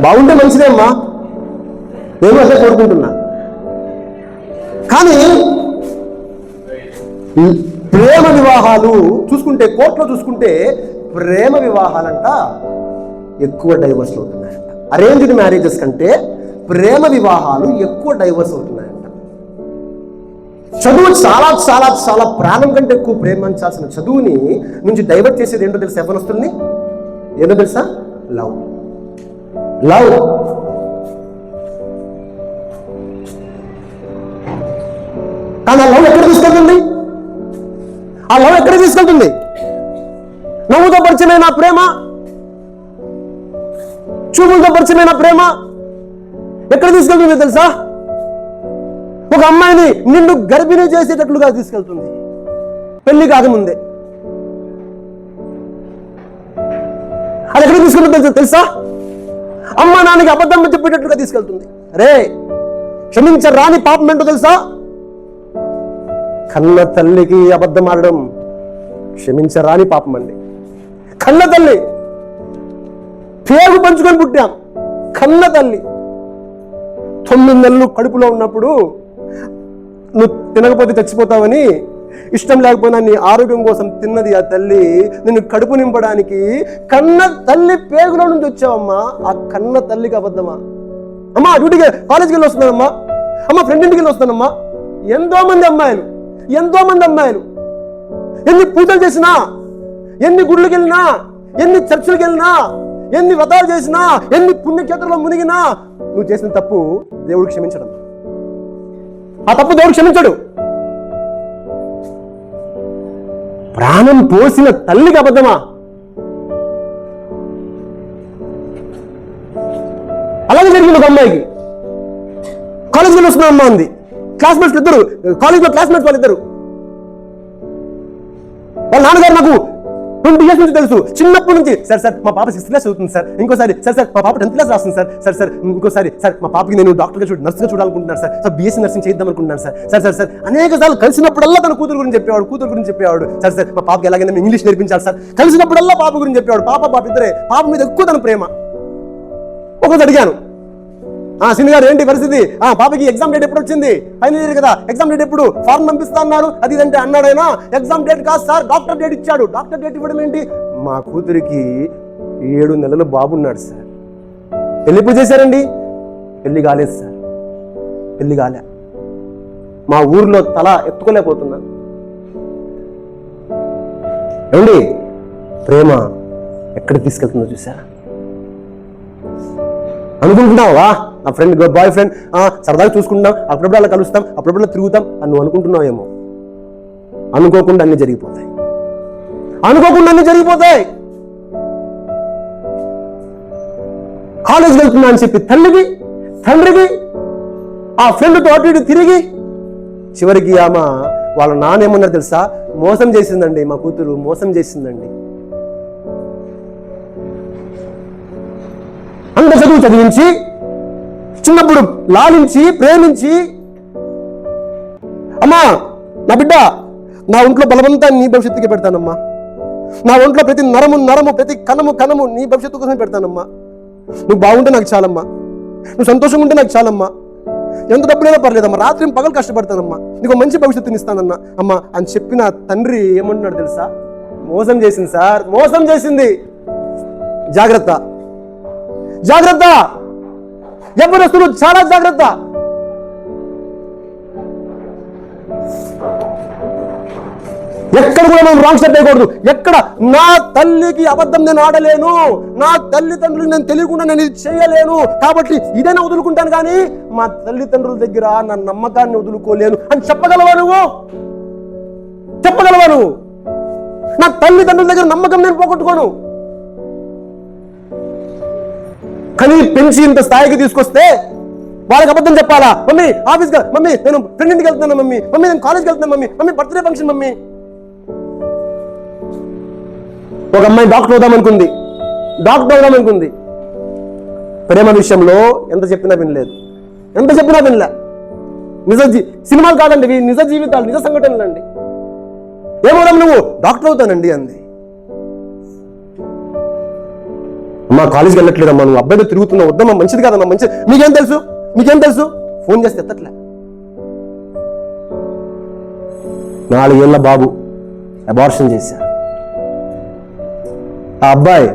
బాగుంటే మంచిదే అమ్మా, నేను అదే కోరుకుంటున్నా. కానీ ప్రేమ వివాహాలు చూసుకుంటే, కోర్టులో చూసుకుంటే ప్రేమ వివాహాలంట ఎక్కువ డైవర్స్లు అవుతున్నాయంట. అరేంజ్డ్ మ్యారేజెస్ కంటే ప్రేమ వివాహాలు ఎక్కువ డైవర్స్ అవుతున్నాయంట. చదువు చాలా చాలా చాలా ప్రాణం కంటే ఎక్కువ ప్రేమించాల్సిన చదువుని నుంచి డైవర్ట్ చేసేది ఏంటో తెలుసా? ఎవరు వస్తుంది? ఏంటో తెలుసా? లవ్. లవ్ కానీ ఆ లవ్ ఎక్కడ తీసుకెళ్తుంది? ఆ లవ్ ఎక్కడ తీసుకెళ్తుంది? నవ్వుతో పరిచయమైన ప్రేమ, చూపులతో పరిచయమైన ప్రేమ ఎక్కడ తీసుకెళ్తుంది తెలుసా? ఒక అమ్మాయిని నిన్ను గర్భిణీ చేసేటట్లుగా తీసుకెళ్తుంది, పెళ్లి కాకముందే. అది ఎక్కడ తీసుకెళ్తుంది తెలుసా? అమ్మ నాన్నకి అబద్ధం చెప్పేటట్లుగా తీసుకెళ్తుంది. అరే, క్షమించరాని పాపం ఏంటో తెలుసా? కన్న తల్లికి అబద్ధం ఆడడం క్షమించరాని పాపం అండి. కన్న తల్లి, పేగు పంచుకొని పుట్టాం, కన్న తల్లి 9 నెలలు కడుపులో ఉన్నప్పుడు నువ్వు తినకపోతే చచ్చిపోతావని, ఇష్టం లేకపోయినా నీ ఆరోగ్యం కోసం తిన్నది ఆ తల్లి. నిన్ను కడుపు నింపడానికి కన్న తల్లి పేగులో నుంచి వచ్చావమ్మా. ఆ కన్న తల్లికి అబద్ధమా? అమ్మా డ్యూటీకి కాలేజీకి వెళ్ళి వస్తున్నానమ్మా, అమ్మ ఫ్రెండ్ ఇంటికి వెళ్ళి వస్తానమ్మా. ఎంతో మంది అమ్మాయిలు ఎన్ని పూజలు చేసినా, ఎన్ని గుళ్ళకి వెళ్ళినా, ఎన్ని చర్చిలకు వెళ్ళినా, ఎన్ని వ్రతాలు చేసినా, ఎన్ని పుణ్యక్షేత్రంలో మునిగినా నువ్వు చేసిన తప్పు దేవుడు క్షమించడం. ఆ తప్పు దేవుడు క్షమించడు. ప్రాణం పోసిన తల్లికి అబద్ధమా? అలాగే జరిగింది ఒక అమ్మాయికి. కాలేజీలో వస్తున్న అమ్మ ఉంది, క్లాస్మేట్స్ ఇద్దరు, కాలేజ్లో క్లాస్మేట్స్ వాళ్ళిద్దరు. వాళ్ళ నాన్నగారు నాకు 20 years నుంచి తెలుసు, చిన్నప్పటి నుంచి. సార్ మా పాప 6th class చదువుతుంది సార్, ఇంకోసారి సార్ మా పాప 10th class రాస్తుంది సార్ ఇంకోసారి సార్ మా పాపకి నేను డాక్టర్గా నర్సుగా చూడాలనుకుంటున్నాను సార్ BSc నర్సింగ్ చేద్దాం అనుకుంటున్నాను సార్ అనేక సార్లు కలిసినప్పుడల్లా తన కూతురు గురించి చెప్పేవాడు సార్ మా పాపకి ఎలాగైనా ఇంగ్లీష్ నేర్పించాలి సార్. కలిసినప్పుడల్లా పాప గురించి చెప్పేవాడు. పాప ఇద్దరే, పాప మీద ఎక్కువ తన ప్రేమ. ఒకటి అడిగాను, సిని గారు ఏంటి పరిస్థితి, పాపకి ఎగ్జామ్ డేట్ ఎప్పుడు వచ్చింది, ఫైనల్ ఇయర్ కదా, ఎగ్జామ్ డేట్ ఎప్పుడు, ఫార్మ్ పంపిస్తా అన్నారు, అది ఇదంటే అన్నాడైనా. ఎగ్జామ్ డేట్ కాదు సార్, డాక్టర్ డేట్ ఇచ్చాడు. డాక్టర్ డేట్ ఇవ్వడం ఏంటి? మా కూతురికి 7 నెలలు బాబున్నాడు సార్. పెళ్లి ఎప్పుడు చేశారండి? పెళ్లి కాలేదు సార్, పెళ్లి కాలే. మా ఊర్లో తల ఎత్తుకోలేకపోతున్నా. ఏమండి, ప్రేమ ఎక్కడ తీసుకెళ్తుందో చూసారా? అనుకుంటున్నావా నా ఫ్రెండ్ బాయ్ ఫ్రెండ్ సరదాగా చూసుకుంటాం, అప్పుడప్పుడు అలా కలుస్తాం, అప్పుడప్పుడు తిరుగుతాం అని నువ్వు అనుకుంటున్నావేమో. అనుకోకుండా అన్ని జరిగిపోతాయి. కాలేజీకి వెళ్తున్నా అని చెప్పి తల్లికి, తండ్రికి, ఆ ఫ్రెండ్తో అటు ఇటు తిరిగి చివరికి ఆమె వాళ్ళ నాన్న ఏమన్నారు తెలుసా? మోసం చేసిందండి, మా కూతురు మోసం చేసిందండి. అంత చదువు చదివించి, చిన్నప్పుడు లాలించి, ప్రేమించి, అమ్మా నా బిడ్డ, నా ఒంట్లో బలవంతా నీ భవిష్యత్తుకి పెడతానమ్మా, నా ఒంట్లో ప్రతి నరము ప్రతి కణము నీ భవిష్యత్తు కోసం పెడతానమ్మా. నువ్వు బాగుంటే నాకు చాలమ్మా, నువ్వు సంతోషంగా ఉంటే నాకు చాలమ్మా, ఎంత డబ్బులైనా పర్లేదమ్మా, రాత్రి పగలు కష్టపడతానమ్మా, నీకు మంచి భవిష్యత్తుని ఇస్తానన్నా అమ్మా అని చెప్పిన తండ్రి ఏమంటున్నాడు తెలుసా? మోసం చేసింది సార్, మోసం చేసింది. జాగ్రత్త, యవ్వనస్తులు చాలా జాగ్రత్త. ఎక్కడ కూడా మనం రాంగ్ స్టెప్ వేయకూడదు. ఎక్కడ నా తల్లికి అబద్ధం నేను ఆడలేను, నా తల్లిదండ్రులు నేను తెలియకుండా నేను ఇది చేయలేను, కాబట్టి ఇదైనా వదులుకుంటాను, కానీ మా తల్లిదండ్రుల దగ్గర నా నమ్మకాన్ని వదులుకోలేను అని చెప్పగలవా నువ్వు? నా తల్లిదండ్రుల దగ్గర నమ్మకం నేను పోగొట్టుకోను. కానీ పెంచి ఇంత స్థాయికి తీసుకొస్తే వాళ్ళకి అబద్ధం చెప్పాలా? మమ్మీ ఆఫీస్గా, మమ్మీ నేను ఫ్రెండ్ ఇంటికి వెళ్తున్నాను, మమ్మీ నేను కాలేజ్కి వెళ్తున్నాను, మమ్మీ బర్త్డే ఫంక్షన్, మమ్మీ. ఒక అమ్మాయి డాక్టర్ అవుదాం అనుకుంది. ప్రేమ విషయంలో ఎంత చెప్పినా వినలే. సినిమాలు కాదండి, నిజ జీవితాలు, నిజ సంఘటనలు అండి. ఏమవుదాం నువ్వు? డాక్టర్ అవుతానండి అంది. అమ్మా కాలేజ్కి వెళ్ళట్లేదమ్మా, నువ్వు అబ్బాయితో తిరుగుతున్నావు, వద్దమ్మా, మంచిది కాదమ్మా, మంచిది. మీకేం తెలుసు? ఫోన్ చేస్తే ఎత్తట్లే. 4 ఏళ్ల బాబు అబార్షన్ చేశారు. ఆ అబ్బాయి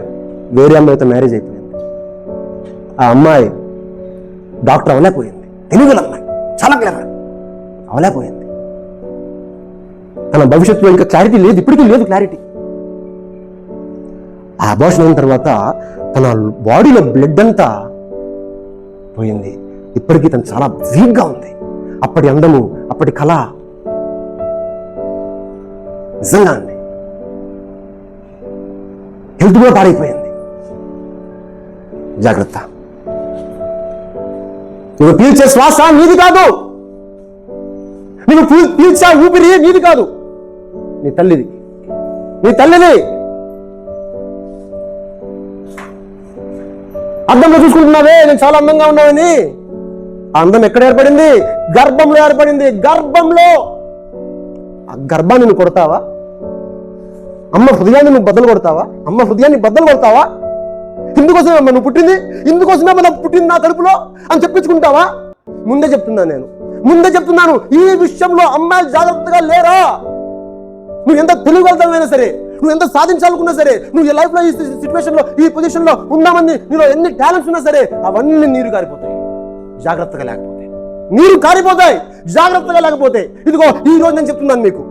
వేరే అమ్మాయితో మ్యారేజ్ అయిపోయింది. ఆ అమ్మాయి డాక్టర్ అవలేకపోయింది. తెలుగుల అమ్మాయి, చాలా క్లెవర్, అవలేకపోయింది. తన భవిష్యత్తులో ఇంకా క్లారిటీ లేదు, ఇప్పటికీ లేదు క్లారిటీ. ఆ అబార్షన్ అయిన తర్వాత తన బాడీలో బ్లడ్ అంతా పోయింది. ఇప్పటికీ తను చాలా వీక్గా ఉంది. అప్పటి అందము, అప్పటి కళ నిజంగా అండి, హెల్త్ కూడా పాడైపోయింది. జాగ్రత్త. నువ్వు పీల్చే శ్వాస నీది కాదు, నువ్వు పీల్చే ఊపిరి నీది కాదు, నీ తల్లిది. అద్దంలో చూసుకుంటున్నావే నేను చాలా అందంగా ఉన్నానని. ఆ అందం ఎక్కడ ఏర్పడింది? గర్భంలో ఏర్పడింది. గర్భంలో ఆ గర్భాన్ని నువ్వు కొడతావా? అమ్మ హృదయాన్ని నువ్వు బద్దలు కొడతావా? ఇందుకోసమే అమ్మ నువ్వు పుట్టింది, ఇందుకోసమే మనం పుట్టింది నా కడుపులో అని చెప్పించుకుంటావా? ముందే చెప్తున్నాను, ఈ విషయంలో అమ్మాయిలు జాగ్రత్తగా లేరా? నువ్వు ఎంత తెలియగలుగుతావైనా సరే, నువ్వు ఎంత సాధించాలనుకున్నా సరే, నువ్వు ఈ లైఫ్లో ఈ సిచ్యువేషన్లో ఈ పొజిషన్లో ఉన్నామని నీలో ఎన్ని టాలెంట్స్ ఉన్నా సరే అవన్నీ నీరు కారిపోతాయి జాగ్రత్తగా లేకపోతే. ఇదిగో ఈ రోజు నేను చెప్తున్నాను మీకు,